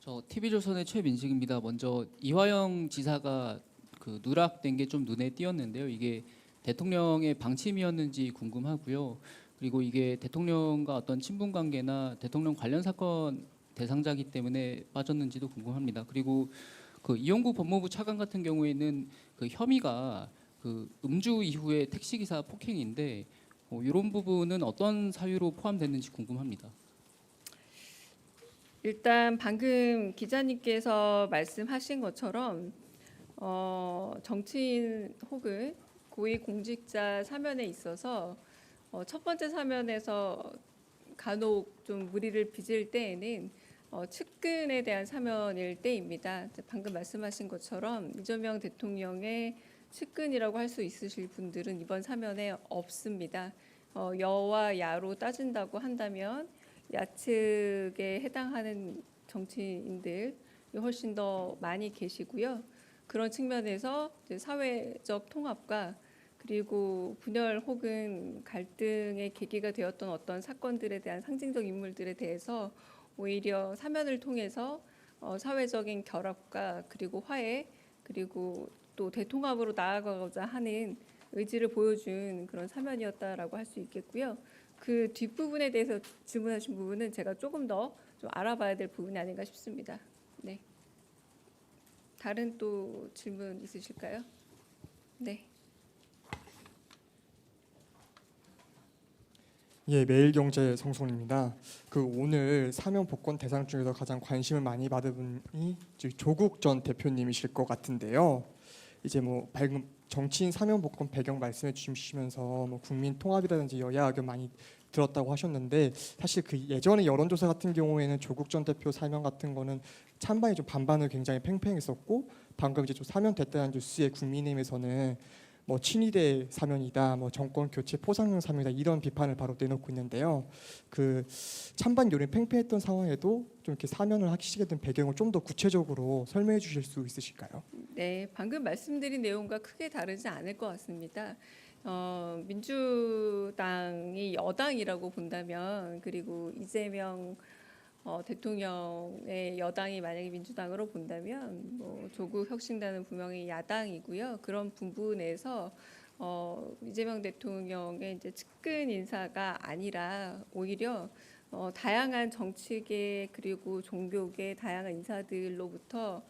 저 TV조선의 최민식입니다. 먼저 이화영 지사가 누락된 게 좀 눈에 띄었는데요. 이게 대통령의 방침이었는지 궁금하고요. 그리고 이게 대통령과 어떤 친분 관계나 대통령 관련 사건 대상자기 때문에 빠졌는지도 궁금합니다. 그리고 이용구 법무부 차관 같은 경우에는 혐의가 음주 이후의 택시기사 폭행인데 이런 부분은 어떤 사유로 포함됐는지 궁금합니다. 일단 방금 기자님께서 말씀하신 것처럼 정치인 혹은 고위공직자 사면에 있어서 첫 번째 사면에서 간혹 좀 무리를 빚을 때에는 측근에 대한 사면일 때입니다. 방금 말씀하신 것처럼 이재명 대통령의 측근이라고 할 수 있으실 분들은 이번 사면에 없습니다. 여와 야로 따진다고 한다면 야측에 해당하는 정치인들이 훨씬 더 많이 계시고요. 그런 측면에서 이제 사회적 통합과 그리고 분열 혹은 갈등의 계기가 되었던 어떤 사건들에 대한 상징적 인물들에 대해서 오히려 사면을 통해서 사회적인 결합과 그리고 화해 그리고 또 대통합으로 나아가고자 하는 의지를 보여준 그런 사면이었다라고 할 수 있겠고요. 그 뒷부분에 대해서 질문하신 부분은 제가 조금 더 좀 알아봐야 될 부분이 아닌가 싶습니다. 네. 다른 또 질문 있으실까요? 네. 예, 매일경제 성송입니다. 오늘 사면 복권 대상 중에서 가장 관심을 많이 받은 분이 조국 전 대표님이실 것 같은데요. 이제 방금 정치인 사면 복권 배경 말씀해 주시면서 국민 통합이라든지 여야 의견 많이 들었다고 하셨는데 사실 예전에 여론조사 같은 경우에는 조국 전 대표 사면 같은 거는 찬반이 좀 반반을 굉장히 팽팽했었고 방금 이제 좀 사면됐다는 뉴스에 국민의힘에서는 친이대 사면이다, 정권 교체 포상용 사면이다 이런 비판을 바로 내놓고 있는데요. 찬반 여론이 팽팽했던 상황에도 좀 이렇게 사면을 하시게 된 배경을 좀 더 구체적으로 설명해 주실 수 있으실까요? 네, 방금 말씀드린 내용과 크게 다르지 않을 것 같습니다. 민주당이 여당이라고 본다면 그리고 이재명 대통령의 여당이 만약에 민주당으로 본다면 조국 혁신당은 분명히 야당이고요. 그런 부분에서 이재명 대통령의 이제 측근 인사가 아니라 오히려 다양한 정치계 그리고 종교계 다양한 인사들로부터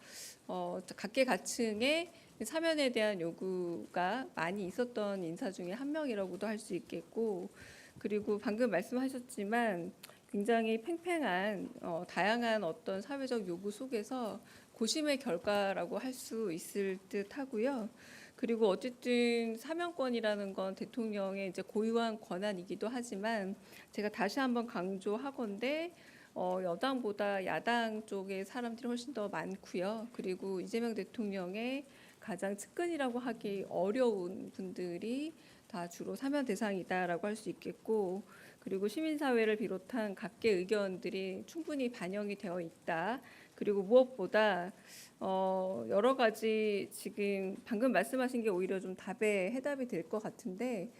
각계각층의 사면에 대한 요구가 많이 있었던 인사 중에 한 명이라고도 할 수 있겠고 그리고 방금 말씀하셨지만 굉장히 팽팽한 다양한 어떤 사회적 요구 속에서 고심의 결과라고 할 수 있을 듯 하고요. 그리고 어쨌든 사면권이라는 건 대통령의 이제 고유한 권한이기도 하지만 제가 다시 한번 강조하건대 여당보다 야당 쪽의 사람들이 훨씬 더 많고요. 그리고 이재명 대통령의 가장 측근이라고 하기 어려운 분들이 다 주로 사면 대상이다라고 할 수 있겠고 그리고 시민사회를 비롯한 각계 의견들이 충분히 반영이 되어 있다. 그리고 무엇보다 여러 가지 지금 방금 말씀하신 게 오히려 좀 답에 해답이 될 것 같은데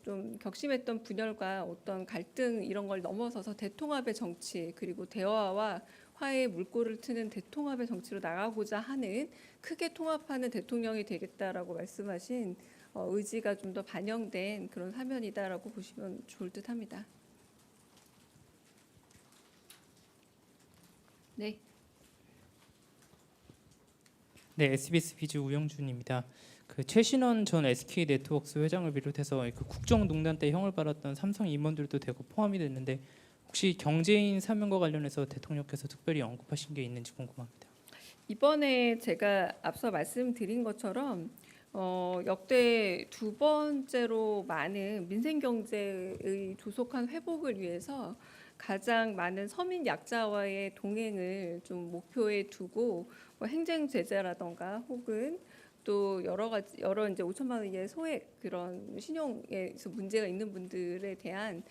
좀 격심했던 분열과 어떤 갈등 이런 걸 넘어서서 대통합의 정치 그리고 대화와 화해의 물꼬를 트는 대통합의 정치로 나가고자 하는 크게 통합하는 대통령이 되겠다라고 말씀하신 의지가 좀 더 반영된 그런 사면이다라고 보시면 좋을 듯합니다. 네. 네, SBS 비즈 우영준입니다. 최신원 전 SK네트워크스 회장을 비롯해서 국정농단 때 형을 받았던 삼성 임원들도 대거 포함이 됐는데 혹시 경제인 사면과 관련해서 대통령께서 특별히 언급하신 게 있는지 궁금합니다. 이번에 제가 앞서 말씀드린 것처럼 역대 두 번째로 많은 민생 경제의 조속한 회복을 위해서 가장 많은 서민 약자와의 동행을 좀 목표에 두고 행정 제재라던가 혹은 또 여러 이제 5천만 원 이하의 소액 그런 신용에서 문제가 있는 분들에 대한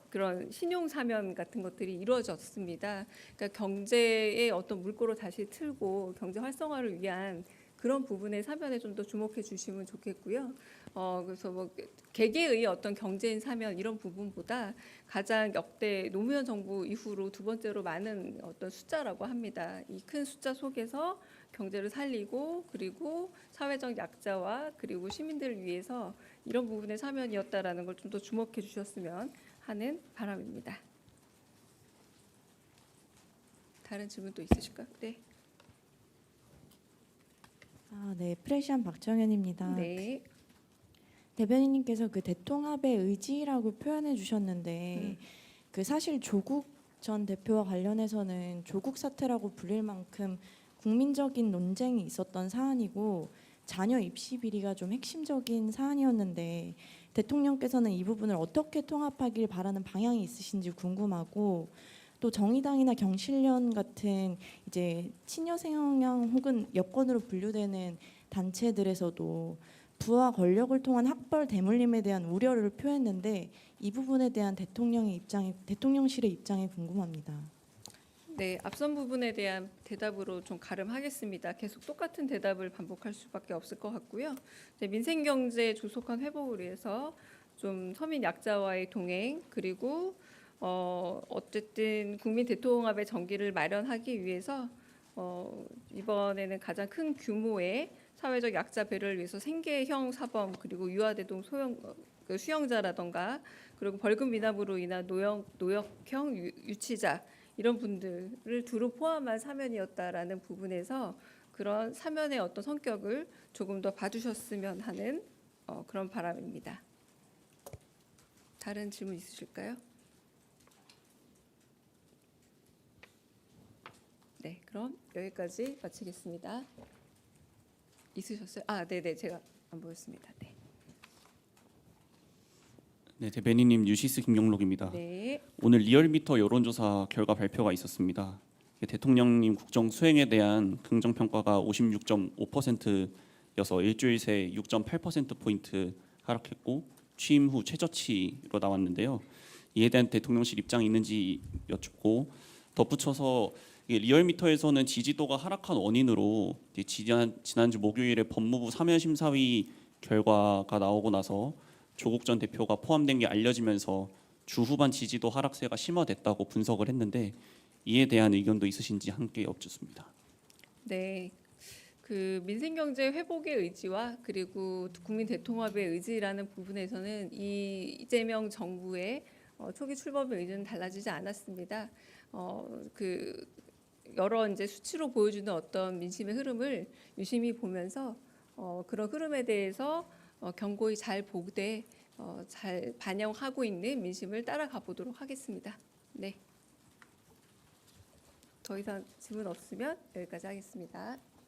그런 신용 사면 같은 것들이 이루어졌습니다. 그러니까 경제의 어떤 물꼬를 다시 틀고 경제 활성화를 위한 그런 부분의 사면에 좀 더 주목해 주시면 좋겠고요. 그래서 뭐 개개의 어떤 경제인 사면 이런 부분보다 가장 역대 노무현 정부 이후로 두 번째로 많은 어떤 숫자라고 합니다. 이 큰 숫자 속에서 경제를 살리고 그리고 사회적 약자와 그리고 시민들을 위해서 이런 부분의 사면이었다라는 걸 좀 더 주목해 주셨으면 하는 바람입니다. 다른 질문 또 있으실까요? 네. 네, 프레시안 박정현입니다. 네. 대변인님께서 그 대통합의 의지라고 표현해 주셨는데 그 사실 조국 전 대표와 관련해서는 조국 사태라고 불릴 만큼 국민적인 논쟁이 있었던 사안이고 자녀 입시 비리가 좀 핵심적인 사안이었는데 대통령께서는 이 부분을 어떻게 통합하길 바라는 방향이 있으신지 궁금하고 또 정의당이나 경실련 같은 이제 친여 성향 혹은 여권으로 분류되는 단체들에서도 부와 권력을 통한 학벌 대물림에 대한 우려를 표했는데 이 부분에 대한 대통령실의 입장이 궁금합니다. 네, 앞선 부분에 대한 대답으로 좀 가름하겠습니다. 계속 똑같은 대답을 반복할 수밖에 없을 것 같고요. 이제 민생 경제 조속한 회복을 위해서 좀 서민 약자와의 동행 그리고 어쨌든 국민 대통합의 전기를 마련하기 위해서 이번에는 가장 큰 규모의 사회적 약자 배려를 위해서 생계형 사범 그리고 유아대동 수용자라던가 그리고 벌금 미납으로 인한 노역형 유치자 이런 분들을 두루 포함한 사면이었다라는 부분에서 그런 사면의 어떤 성격을 조금 더 봐주셨으면 하는 그런 바람입니다. 다른 질문 있으실까요? 네, 그럼 여기까지 마치겠습니다. 있으셨어요? 네네, 제가 안 보였습니다. 네. 네, 대변인님 뉴시스 김용록입니다. 네. 오늘 리얼미터 여론조사 결과 발표가 있었습니다. 대통령님 국정 수행에 대한 긍정 평가가 56.5%여서 일주일 새 6.8% 포인트 하락했고 취임 후 최저치로 나왔는데요. 이에 대한 대통령실 입장이 있는지 여쭙고 덧붙여서 리얼미터에서는 지지도가 하락한 원인으로 지난주 목요일에 법무부 사면심사위 결과가 나오고 나서 조국 전 대표가 포함된 게 알려지면서 주 후반 지지도 하락세가 심화됐다고 분석을 했는데 이에 대한 의견도 있으신지 함께 여쭙습니다. 네. 그 민생경제 회복의 의지와 그리고 국민 대통합의 의지라는 부분에서는 이재명 정부의 초기 출범의 의지는 달라지지 않았습니다. 그 여러 이제 수치로 보여주는 어떤 민심의 흐름을 유심히 보면서 그런 흐름에 대해서 견고히 잘 보되 잘 반영하고 있는 민심을 따라가 보도록 하겠습니다. 네. 더 이상 질문 없으면 여기까지 하겠습니다.